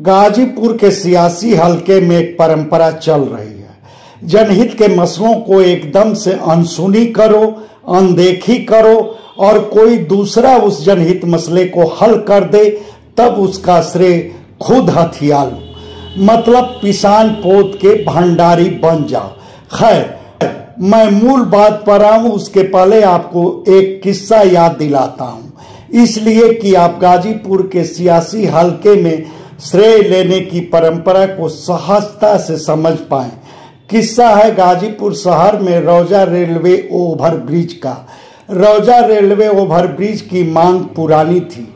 गाजीपुर के सियासी हलके में एक परंपरा चल रही है। जनहित के मसलों को एकदम से अनसुनी करो, अनदेखी करो और कोई दूसरा उस जनहित मसले को हल कर दे, तब उसका श्रेय खुद हथिया लो। मतलब पिसान पोत के भंडारी बन जाओ। खैर, मैं मूल बात पर आऊं उसके पहले आपको एक किस्सा याद दिलाता हूं, इसलिए कि आप गाजीपुर के सियासी हलके में श्रेय लेने की परंपरा को सहजता से समझ पाएं। किस्सा है गाजीपुर शहर में रौजा रेलवे ओवरब्रिज का। रौजा रेलवे ओवरब्रिज की मांग पुरानी थी।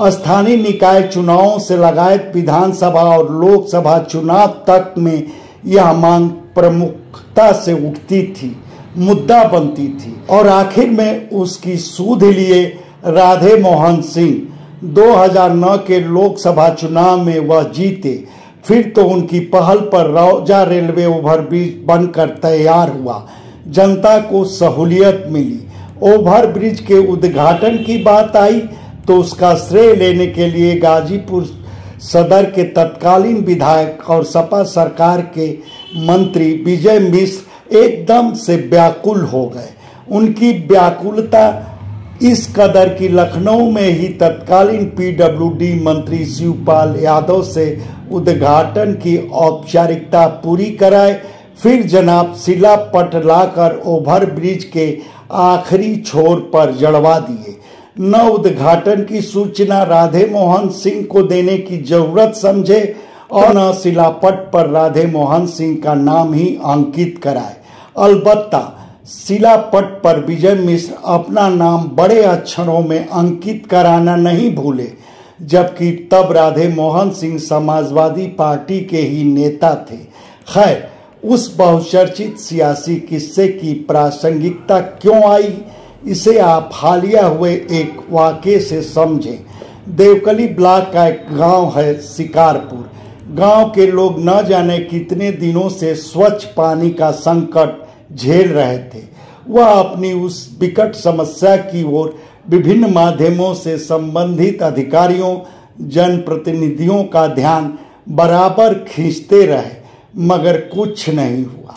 स्थानीय निकाय चुनावों से लगाए विधानसभा और लोकसभा चुनाव तक में यह मांग प्रमुखता से उठती थी, मुद्दा बनती थी और आखिर में उसकी सूध लिए राधे मोहन सिंह 2009 के लोकसभा चुनाव में वह जीते। फिर तो उनकी पहल पर रौजा रेलवे ओवरब्रिज बनकर तैयार हुआ। जनता को सहूलियत मिली। ओवरब्रिज के उद्घाटन की बात आई तो उसका श्रेय लेने के लिए गाजीपुर सदर के तत्कालीन विधायक और सपा सरकार के मंत्री विजय मिश्र एकदम से व्याकुल हो गए। उनकी व्याकुलता इस कदर की लखनऊ में ही तत्कालीन पीडब्ल्यूडी मंत्री शिवपाल यादव से उद्घाटन की औपचारिकता पूरी कराए, फिर जनाब शिलापट लाकर ओवरब्रिज के आखिरी छोर पर जड़वा दिए। न उद्घाटन की सूचना राधे मोहन सिंह को देने की जरूरत समझे और न शिलापट पर राधे मोहन सिंह का नाम ही अंकित कराए। अलबत्ता शिलापट पर विजय मिश्र अपना नाम बड़े अक्षरों में अंकित कराना नहीं भूले, जबकि तब राधे मोहन सिंह समाजवादी पार्टी के ही नेता थे। खैर, उस बहुचर्चित सियासी किस्से की प्रासंगिकता क्यों आई, इसे आप हालिया हुए एक वाक़ये से समझें। देवकली ब्लॉक का एक गांव है शिकारपुर। गांव के लोग न जाने कितने दिनों से स्वच्छ पानी का संकट झेल रहे थे। वह अपनी उस विकट समस्या की ओर विभिन्न माध्यमों से संबंधित अधिकारियों, जनप्रतिनिधियों का ध्यान बराबर खींचते रहे, मगर कुछ नहीं हुआ।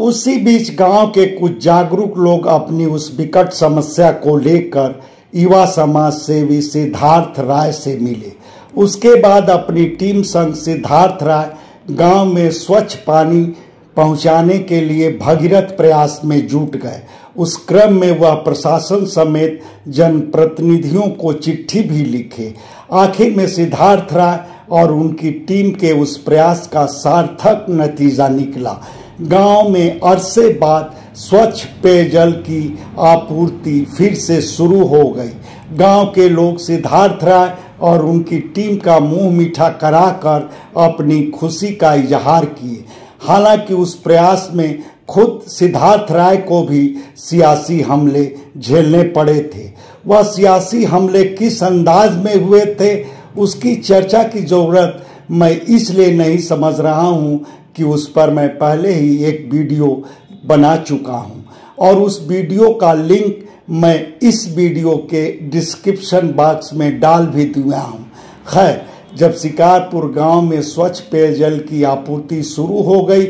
उसी बीच गांव के कुछ जागरूक लोग अपनी उस विकट समस्या को लेकर युवा समाज सेवी सिद्धार्थ राय से मिले। उसके बाद अपनी टीम संग सिद्धार्थ राय गांव में स्वच्छ पानी पहुंचाने के लिए भगीरथ प्रयास में जुट गए। उस क्रम में वह प्रशासन समेत जनप्रतिनिधियों को चिट्ठी भी लिखे। आखिर में सिद्धार्थ राय और उनकी टीम के उस प्रयास का सार्थक नतीजा निकला। गांव में अरसे बाद स्वच्छ पेयजल की आपूर्ति फिर से शुरू हो गई। गांव के लोग सिद्धार्थ राय और उनकी टीम का मुंह मीठा कराकर अपनी खुशी का इजहार किए। हालांकि उस प्रयास में खुद सिद्धार्थ राय को भी सियासी हमले झेलने पड़े थे। वह सियासी हमले किस अंदाज में हुए थे, उसकी चर्चा की जरूरत मैं इसलिए नहीं समझ रहा हूं कि उस पर मैं पहले ही एक वीडियो बना चुका हूं और उस वीडियो का लिंक मैं इस वीडियो के डिस्क्रिप्शन बॉक्स में डाल भी दिया हूं। खैर, जब शिकारपुर गांव में स्वच्छ पेयजल की आपूर्ति शुरू हो गई,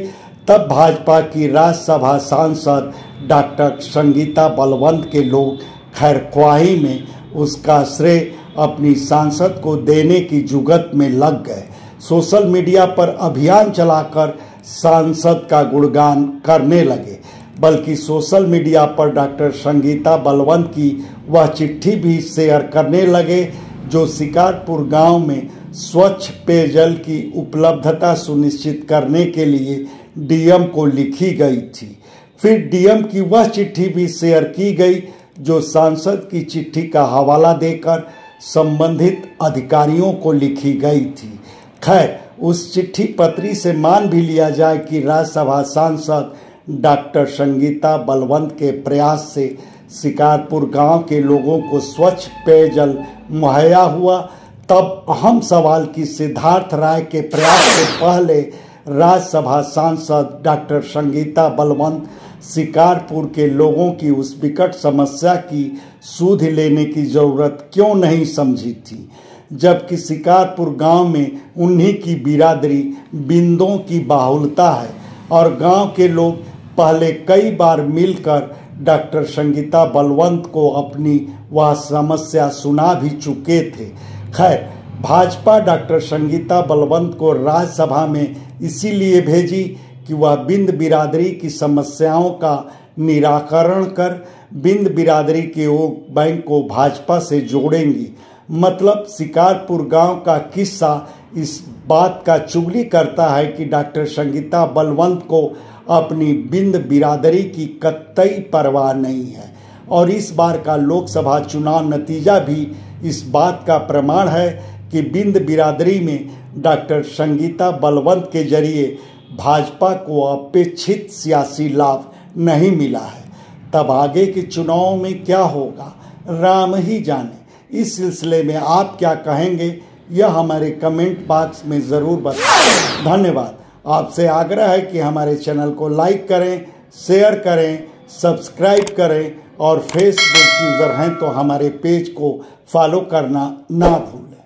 तब भाजपा की राज्यसभा सांसद डॉक्टर संगीता बलवंत के लोग खैरख्वाही में उसका श्रेय अपनी सांसद को देने की जुगत में लग गए। सोशल मीडिया पर अभियान चलाकर सांसद का गुणगान करने लगे, बल्कि सोशल मीडिया पर डॉक्टर संगीता बलवंत की वह चिट्ठी भी शेयर करने लगे जो शिकारपुर गांव में स्वच्छ पेयजल की उपलब्धता सुनिश्चित करने के लिए डीएम को लिखी गई थी। फिर डीएम की वह चिट्ठी भी शेयर की गई जो सांसद की चिट्ठी का हवाला देकर संबंधित अधिकारियों को लिखी गई थी। खैर, उस चिट्ठी पत्री से मान भी लिया जाए कि राज्यसभा सांसद डॉक्टर संगीता बलवंत के प्रयास से शिकारपुर गांव के लोगों को स्वच्छ पेयजल मुहैया हुआ, तब अहम सवाल की सिद्धार्थ राय के प्रयास से पहले राज्यसभा सांसद डॉक्टर संगीता बलवंत शिकारपुर के लोगों की उस विकट समस्या की सुध लेने की जरूरत क्यों नहीं समझी थी, जबकि शिकारपुर गांव में उन्हीं की बिरादरी बिंदों की बाहुलता है और गांव के लोग पहले कई बार मिलकर डॉक्टर संगीता बलवंत को अपनी वह समस्या सुना भी चुके थे। खैर, भाजपा डॉक्टर संगीता बलवंत को राज्यसभा में इसीलिए भेजी कि वह बिंद बिरादरी की समस्याओं का निराकरण कर बिंद बिरादरी के वोट बैंक को भाजपा से जोड़ेंगी। मतलब शिकारपुर गांव का किस्सा इस बात का चुगली करता है कि डॉक्टर संगीता बलवंत को अपनी बिंद बिरादरी की कतई परवाह नहीं है और इस बार का लोकसभा चुनाव नतीजा भी इस बात का प्रमाण है कि बिंद बिरादरी में डॉक्टर संगीता बलवंत के जरिए भाजपा को अपेक्षित सियासी लाभ नहीं मिला है। तब आगे के चुनाव में क्या होगा, राम ही जाने। इस सिलसिले में आप क्या कहेंगे, यह हमारे कमेंट बॉक्स में ज़रूर बताएं। धन्यवाद। आपसे आग्रह है कि हमारे चैनल को लाइक करें, शेयर करें, सब्सक्राइब करें और फेसबुक यूज़र हैं तो हमारे पेज को फॉलो करना ना भूलें।